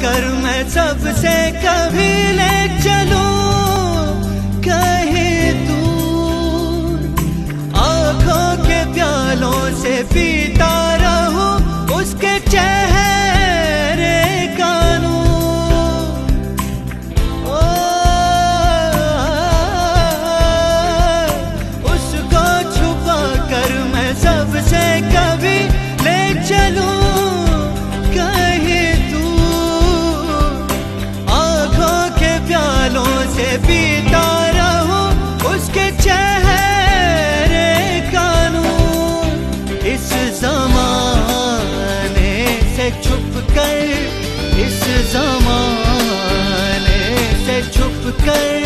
कर मैं सबसे कभी ले चलूं कहीं दूर, आंखों के प्यालों से पीता रहूं उसके चेहरे का नूर। उसको छुपा कर मैं सबसे कभी ले चलूं से पीता रहूं उसके चेहरे का नूर। इस ज़माने से छुप कर, इस ज़माने से छुप कर